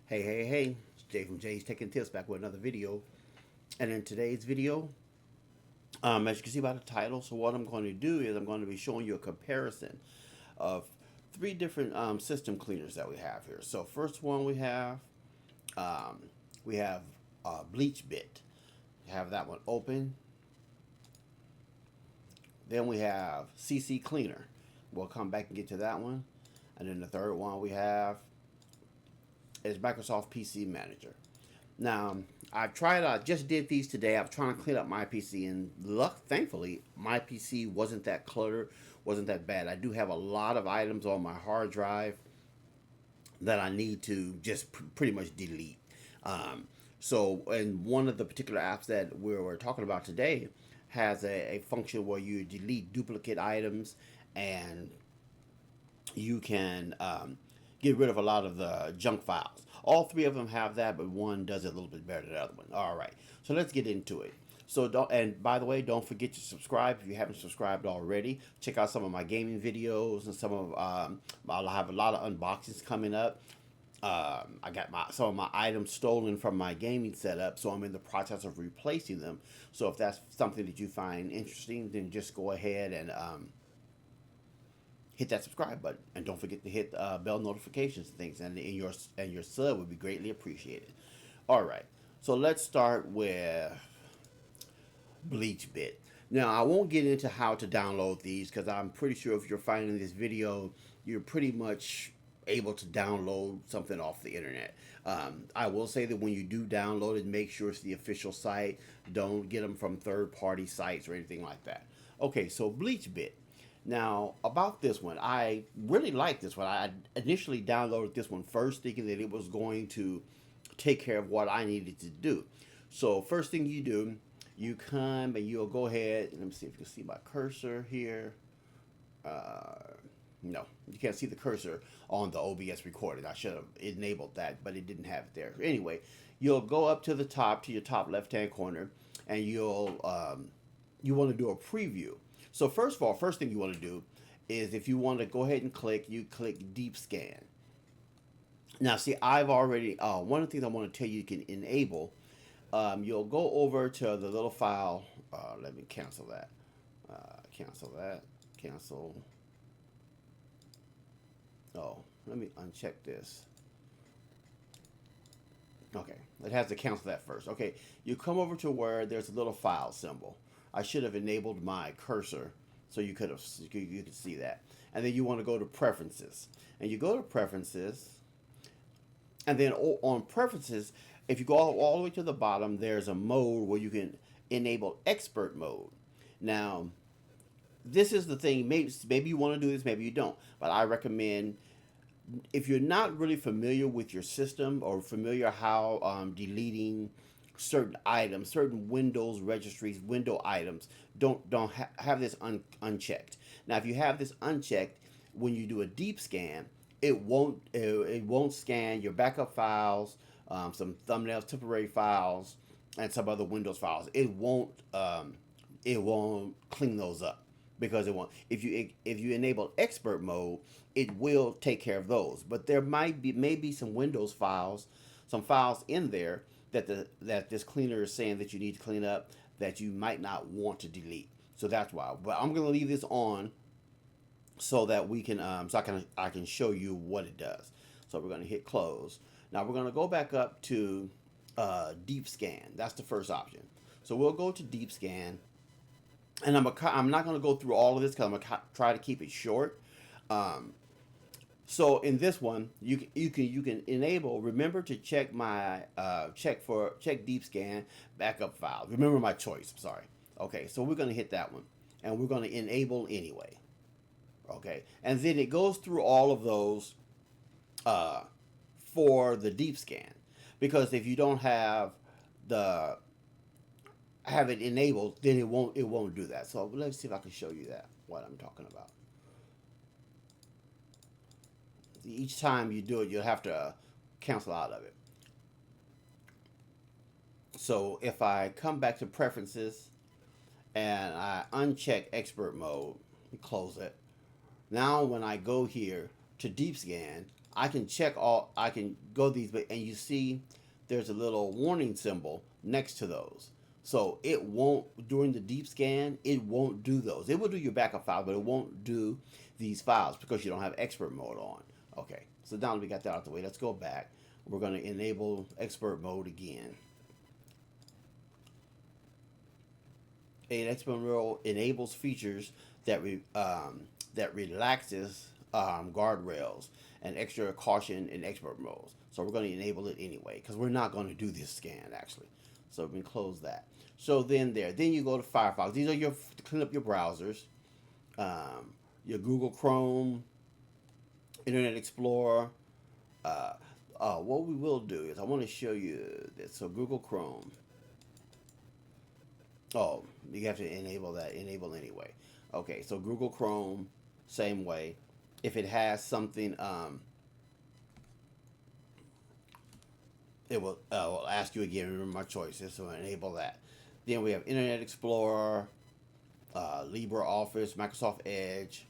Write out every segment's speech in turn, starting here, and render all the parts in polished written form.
Hey, it's Jay from Jay's Taking Tips back with another video. And in today's video, as you can see by the title, so what I'm going to do is I'm going to be showing you a comparison of three different system cleaners that we have here. So first one um, we have BLEACHBIT. Have that one open. Then we have CCLEANER. We'll come back and get to that one. And then the third one we have is Microsoft PC Manager. Now, I just did these today. I'm trying to clean up my PC, and thankfully, my PC wasn't that cluttered, wasn't that bad. I do have a lot of items on my hard drive that I need to just pretty much delete. And one of the particular apps that we're talking about today has a function where you delete duplicate items, and you can get rid of a lot of the junk files. All three of them have that, but one does it a little bit better than the other one. All right, so let's get into it. And by the way, don't forget to subscribe if you haven't subscribed already. Check out some of my gaming videos and I'll have a lot of unboxings coming up. I got some of my items stolen from my gaming setup, so I'm in the process of replacing them. So if that's something that you find interesting, then just go ahead and hit that subscribe button, and don't forget to hit bell notifications and things, and your sub would be greatly appreciated. All right, so let's start with BleachBit. Now, I won't get into how to download these because I'm pretty sure if you're finding this video, you're pretty much able to download something off the internet. I will say that when you do download it, make sure it's the official site. Don't get them from third-party sites or anything like that. Okay, so BleachBit. Now, about this one, I really like this one. I initially downloaded this one first thinking that it was going to take care of what I needed to do. So first thing you do, you come and you'll go ahead, and let me see if you can see my cursor here. No, you can't see the cursor on the OBS recording. I should have enabled that, but it didn't have it there. Anyway, you'll go up to the top, to your top left-hand corner, and you want to do a preview. So first of all, first thing you want to do is if you want to go ahead and you click Deep Scan. Now, see, I've already, one of the things I want to tell you can enable, you'll go over to the little file. Let me cancel that. Cancel. Oh, let me uncheck this. Okay, it has to cancel that first. Okay, you come over to where there's a little file symbol. I should have enabled my cursor so you could see that. And then you want to go to Preferences. And you go to Preferences, and then on Preferences, if you go all the way to the bottom, there's a mode where you can enable Expert Mode. Now, this is the thing. Maybe you want to do this, maybe you don't. But I recommend, if you're not really familiar with your system or familiar how deleting certain items, certain Windows registries, window items, have this unchecked. Now, if you have this unchecked, when you do a deep scan, it won't scan your backup files, some thumbnails, temporary files, and some other Windows files. It won't clean those up because it won't. If you enable expert mode, it will take care of those. But there maybe some Windows files, some files in there that this cleaner is saying that you need to clean up that you might not want to delete. So that's why. But I'm going to leave this on so that we can I can show you what it does. So we're going to hit close. Now we're going to go back up to deep scan. That's the first option. So we'll go to deep scan, and I'm not going to go through all of this because I'm going to try to keep it short. So in this one, you can enable. Remember to check my check deep scan backup files. Remember my choice. I'm sorry. Okay, so we're going to hit that one, and we're going to enable anyway. Okay, and then it goes through all of those for the deep scan, because if you don't have it enabled, then it won't do that. So let's see if I can show you that what I'm talking about. Each time you do it, you'll have to cancel out of it. So if I come back to preferences and I uncheck expert mode, close it. Now when I go here to deep scan, I can check all, I can go these, but and you see there's a little warning symbol next to those. So it won't, during the deep scan, it won't do those. It will do your backup file, but it won't do these files because you don't have expert mode on. Okay, so now that we got that out the way, let's go back. We're going to enable expert mode again. An expert mode enables features that relaxes guardrails and extra caution in expert modes. So we're going to enable it anyway because we're not going to do this scan actually. So we can close that. So then you go to Firefox. These are your to clean up your browsers, your Google Chrome, Internet Explorer. What we will do is I want to show you this. So Google Chrome. Oh, you have to enable that. Enable anyway. Okay, so Google Chrome, same way. If it has something, it will ask you again. Remember my choices, so enable that. Then we have Internet Explorer, LibreOffice, Microsoft Edge,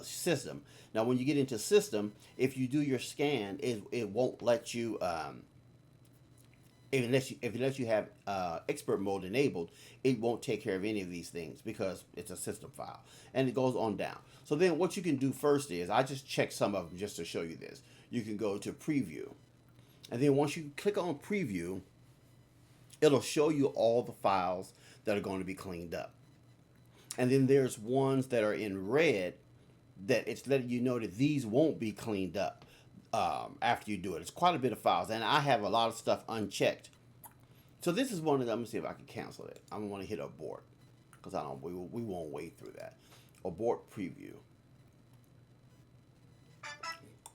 System. Now, when you get into System, if you do your scan, it won't let you. If it lets you have expert mode enabled, it won't take care of any of these things because it's a system file, and it goes on down. So then what you can do first is, I just checked some of them just to show you this. You can go to preview, and then once you click on preview, it'll show you all the files that are going to be cleaned up. And then there's ones that are in red that it's letting you know that these won't be cleaned up after you do it. It's quite a bit of files, and I have a lot of stuff unchecked. So this is one of them. Let me see if I can cancel it. I don't want to hit abort because we won't wade through that. Abort preview.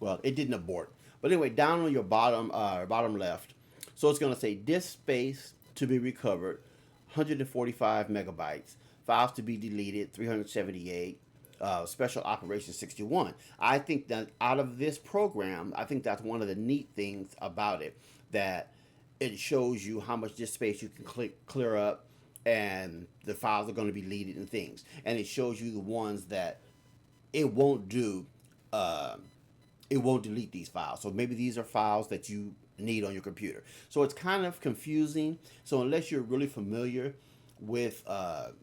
Well, it didn't abort. But anyway, down on your bottom left, so it's going to say disk space to be recovered, 145 megabytes. Files to be deleted, 378. Special Operations 61. I think that out of this program, I think that's one of the neat things about it, that it shows you how much disk space you can clear up, and the files are going to be deleted and things. And it shows you the ones that it won't do. It won't delete these files. So maybe these are files that you need on your computer. So it's kind of confusing. So unless you're really familiar with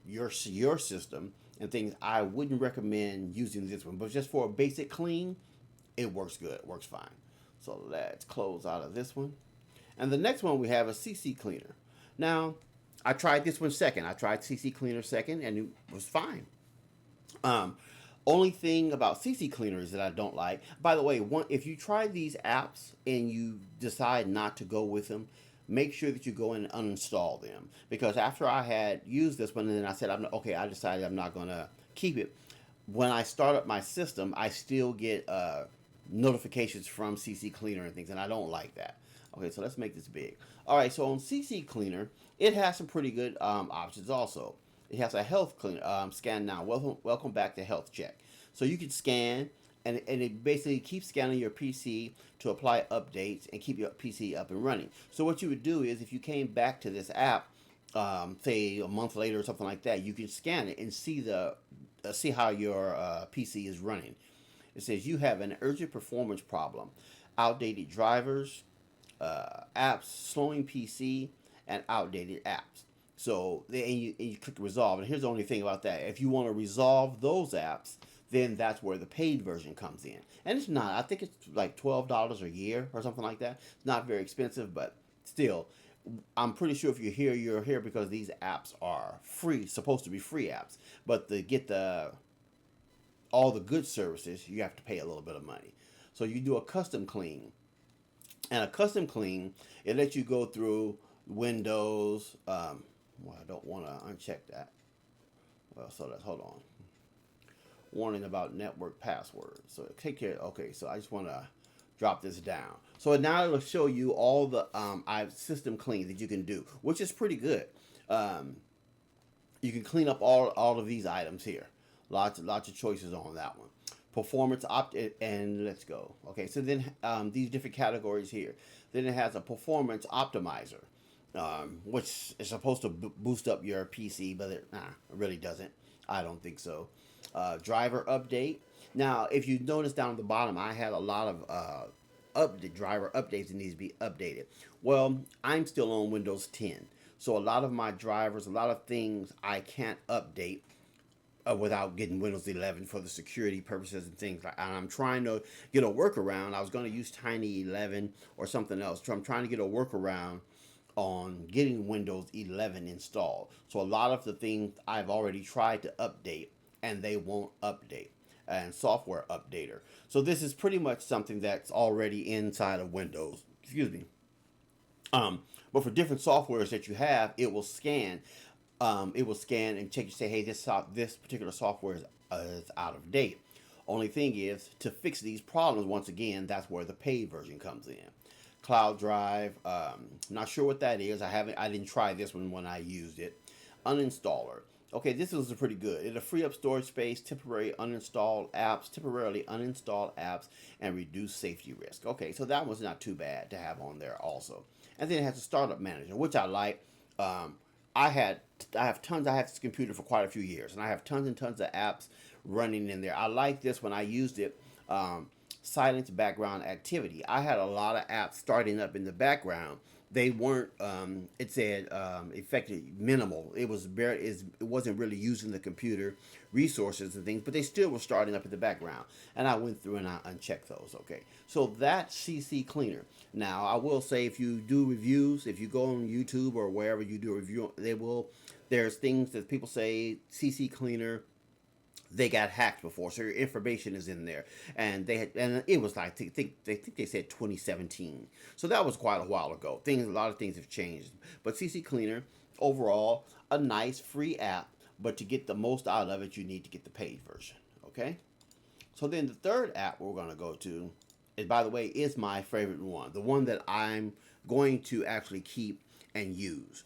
your system and things, I wouldn't recommend using this one. But just for a basic clean, it works good. It works fine. So let's close out of this one. And the next one we have is CCLEANER. Now, I tried this one second. I tried CCLEANER second, and it was fine. Only thing about CCLEANER is that I don't like. By the way, if you try these apps and you decide not to go with them, make sure that you go in and uninstall them. Because after I had used this one, and then I said, I decided I'm not going to keep it. When I start up my system, I still get notifications from CCLEANER and things, and I don't like that. Okay, so let's make this big. All right, so on CCLEANER, it has some pretty good options also. It has a health scan now. Welcome back to health check. So you can scan, and it basically keeps scanning your PC to apply updates and keep your PC up and running. So what you would do is, if you came back to this app, say a month later or something like that, you can scan it and see how your PC is running. It says you have an urgent performance problem, outdated drivers, apps, slowing PC, and outdated apps. So and you click resolve, and here's the only thing about that: if you want to resolve those apps, then that's where the paid version comes in. And it's not, I think it's like $12 a year or something like that. It's not very expensive, but still, I'm pretty sure if you're here because these apps are free, supposed to be free apps. But to get all the good services, you have to pay a little bit of money. So you do a custom clean. And a custom clean, it lets you go through Windows. Well, I don't want to uncheck that. Well, so let's hold on. Warning about network passwords. So take care. Okay, so I just want to drop this down. So now it'll show you all the system clean that you can do, which is pretty good. You can clean up all of these items here. Lots of choices on that one. Performance and let's go. Okay, so then these different categories here. Then it has a performance optimizer, which is supposed to boost up your PC, but it really doesn't. I don't think so. Driver update. Now, if you notice down at the bottom, I had a lot of update driver updates that needs to be updated. Well, I'm still on Windows 10, so a lot of my drivers, a lot of things I can't update without getting Windows 11 for the security purposes and things like. And I'm trying to get a workaround. I was going to use Tiny 11 or something else. So I'm trying to get a workaround on getting Windows 11 installed. So a lot of the things I've already tried to update and they won't update. And software updater. So this is pretty much something that's already inside of Windows. Excuse me. But for different softwares that you have, it will scan. It will scan and check. You say, hey, this particular software is out of date. Only thing is, to fix these problems, once again, that's where the paid version comes in. Cloud Drive, not sure what that is. I didn't try this one when I used it. Uninstaller. Okay, this was pretty good. It'll free up storage space, temporarily uninstall apps, and reduce safety risk. Okay, so that was not too bad to have on there also. And then it has a startup manager, which I like. I have this computer for quite a few years, and I have tons and tons of apps running in there. I like this when I used it. Silence background activity. I had a lot of apps starting up in the background. They weren't. It said effective minimal. It wasn't really using the computer resources and things, but they still were starting up in the background. And I went through and I unchecked those. Okay, so that's CC Cleaner. Now I will say, if you do reviews, if you go on YouTube or wherever you do a review, there's things that people say CC Cleaner, they got hacked before, so your information is in there. And it was like, they think they said 2017, so that was quite a while ago. A lot of things have changed, but CC Cleaner overall a nice free app, but to get the most out of it, you need to get the paid version. Okay, so then the third app we're going to go to is, by the way, is my favorite one, the one that I'm going to actually keep and use.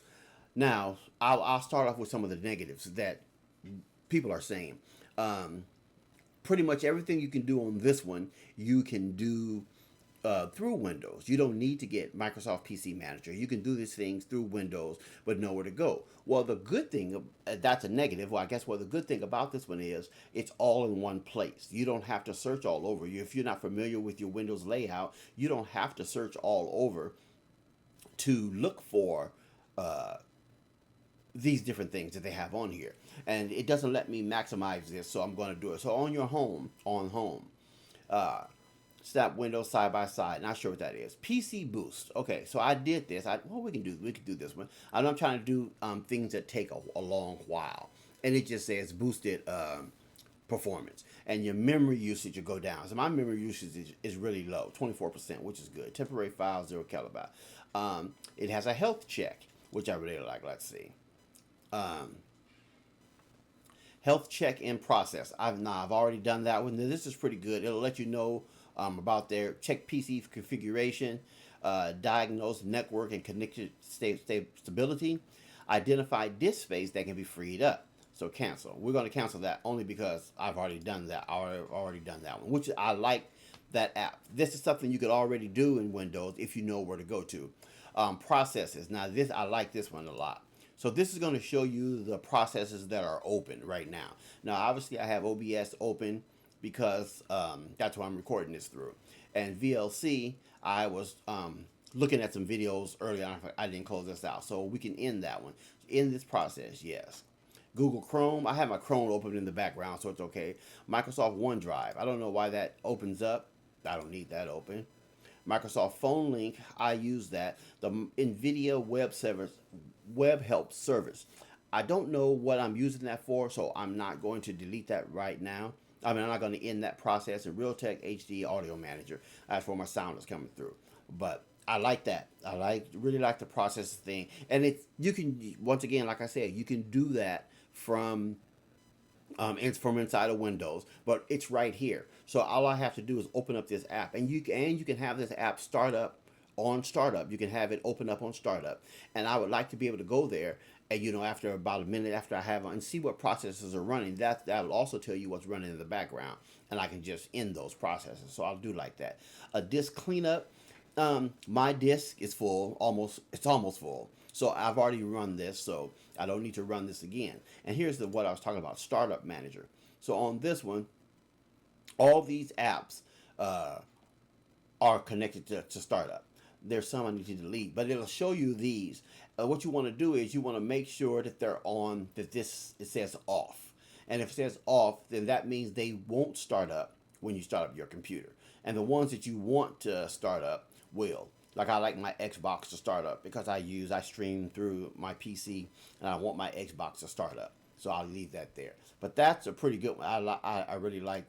Now I'll start off with some of the negatives that people are saying. Pretty much everything you can do on this one, you can do through Windows. You don't need to get Microsoft PC Manager. You can do these things through Windows, but know where to go. Well, the good thing, that's a negative. Well, I guess the good thing about this one is it's all in one place. You don't have to search all over. If you're not familiar with your Windows layout, you don't have to search all over to look for these different things that they have on here. And it doesn't let me maximize this, so I'm going to do it. So on your home, snap Windows side by side. Not sure what that is. PC Boost. Okay, so I did this. We can do this one. I'm trying to do things that take a long while, and it just says boosted performance, and your memory usage will go down. So my memory usage is really low, 24%, which is good. Temporary file 0 kilobyte. It has a health check, which I really like. Let's see. Health check in process. I've already done that one. This is pretty good. It'll let you know about their check PC configuration, diagnose network and connection stability, identify disk space that can be freed up. So cancel. We're going to cancel that only because I've already done that. I've already done that one, which I like that app. This is something you could already do in Windows if you know where to go to. Processes. Now I like this one a lot. So this is going to show you the processes that are open right now. Now, obviously, I have OBS open because that's what I'm recording this through. And VLC, I was looking at some videos earlier on. I didn't close this out. So we can end that one. In this process, yes. Google Chrome, I have my Chrome open in the background, so it's okay. Microsoft OneDrive, I don't know why that opens up. I don't need that open. Microsoft Phone Link, I use that. The NVIDIA Web Help Service. I don't know what I'm using that for, so I'm not going to delete that right now. I'm not going to end that process. In Realtek HD Audio Manager, that's where my sound is coming through. But I like that. Really like the process thing, and you can, once again, like I said, you can do that from inside of Windows, but it's right here. So all I have to do is open up this app, and you can have this app start up on startup. You can have it open up on startup, and I would like to be able to go there and after about a minute after I have and see what processes are running. That'll also tell you what's running in the background, and I can just end those processes. So I'll do like that. A disk cleanup. My disk is full, it's almost full. So I've already run this, so I don't need to run this again. And here's what I was talking about, Startup Manager. So on this one, All these apps uh, are connected to startup. There's some I need to delete, but it'll show you these. What you want to do is you want to make sure that they're on, that this, it says off. And if it says off, then that means they won't start up when you start up your computer. And the ones that you want to start up will. Like I like my Xbox to start up because I stream through my PC and I want my Xbox to start up. So I'll leave that there. But that's a pretty good one. I really like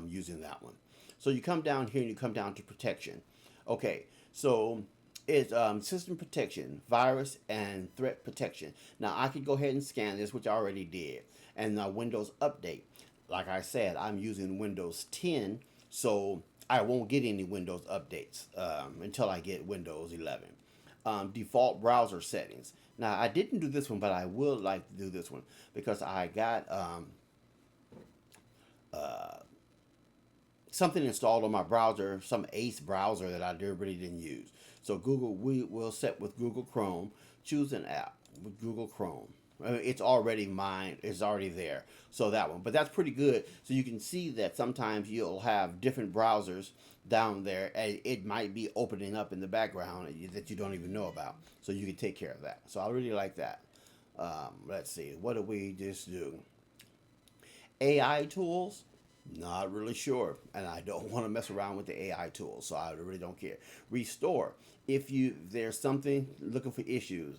using that one. So you come down here and you come down to protection. Okay, so it's system protection, virus, and threat protection. Now I could go ahead and scan this, which I already did, and Windows Update. Like I said, I'm using Windows 10, so I won't get any Windows updates until I get Windows 11. Default browser settings. Now I didn't do this one, but I would like to do this one because I got uh, something installed on my browser, some Ace browser that I really didn't use. So Google, we will set with Google Chrome. Choose an app with Google Chrome. It's already mine. It's already there. So that one, but that's pretty good. So you can see that sometimes you'll have different browsers down there, and it might be opening up in the background that you don't even know about. So you can take care of that. So I really like that. Let's see. What do we just do? AI tools, not really sure, and I don't want to mess around with the AI tools, so I really don't care. Restore, if there's something looking for issues.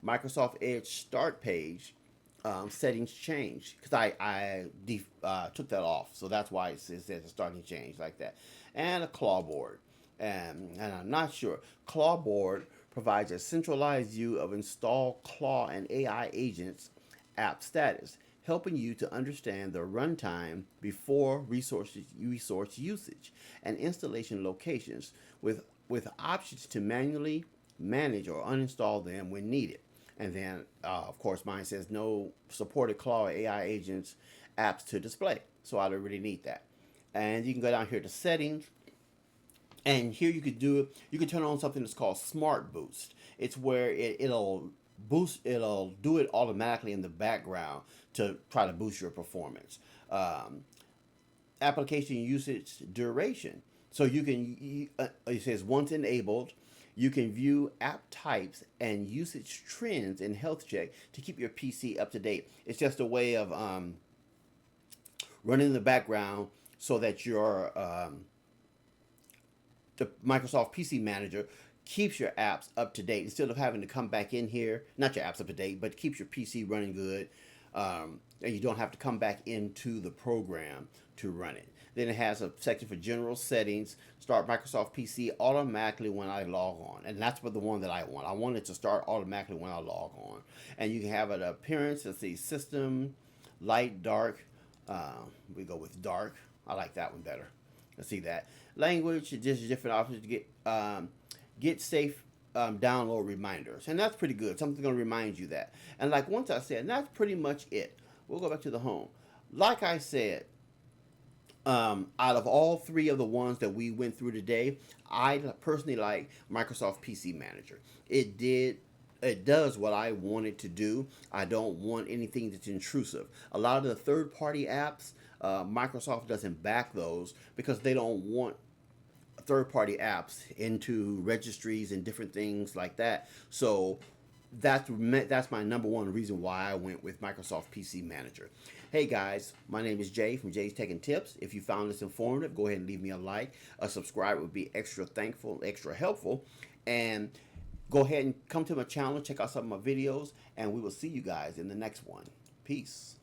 Microsoft Edge start page, settings change because I took that off, so that's why it says a starting change like that. And a clawboard, and I'm not sure. Clawboard provides a centralized view of install Claw and AI agents app status, helping you to understand the runtime before resource usage and installation locations with options to manually manage or uninstall them when needed. And then, of course, mine says no supported Claw or AI agents apps to display. So I don't really need that. And you can go down here to settings, and here you could do it. You can turn on something that's called Smart Boost. It's where it'll boost. It'll do it automatically in the background to try to boost your performance. Application usage duration. So you can. It says once enabled, you can view app types and usage trends in Health Check to keep your PC up to date. It's just a way of running in the background so that your the Microsoft PC Manager keeps your apps up to date instead of having to come back in here. Not your apps up to date, but keeps your PC running good, and you don't have to come back into the program to run it. Then it has a section for general settings. Start Microsoft PC automatically when I log on, and that's what the one that I want. I want it to start automatically when I log on, and you can have an appearance. Let's see, system, light, dark. We go with dark. I like that one better. Let's see that. Language, just different options to get safe download reminders. And that's pretty good. Something's going to remind you that. And like once I said, and that's pretty much it. We'll go back to the home. Like I said, out of all three of the ones that we went through today, I personally like Microsoft PC Manager. It does what I want it to do. I don't want anything that's intrusive. A lot of the third-party apps, Microsoft doesn't back those because they don't want third-party apps into registries and different things like that. So that's my number one reason why I went with Microsoft PC Manager. Hey guys, my name is Jay from Jay's Tech and Tips. If you found this informative, go ahead and leave me a like. A subscribe would be extra thankful, extra helpful. And go ahead and come to my channel, check out some of my videos, and we will see you guys in the next one. Peace.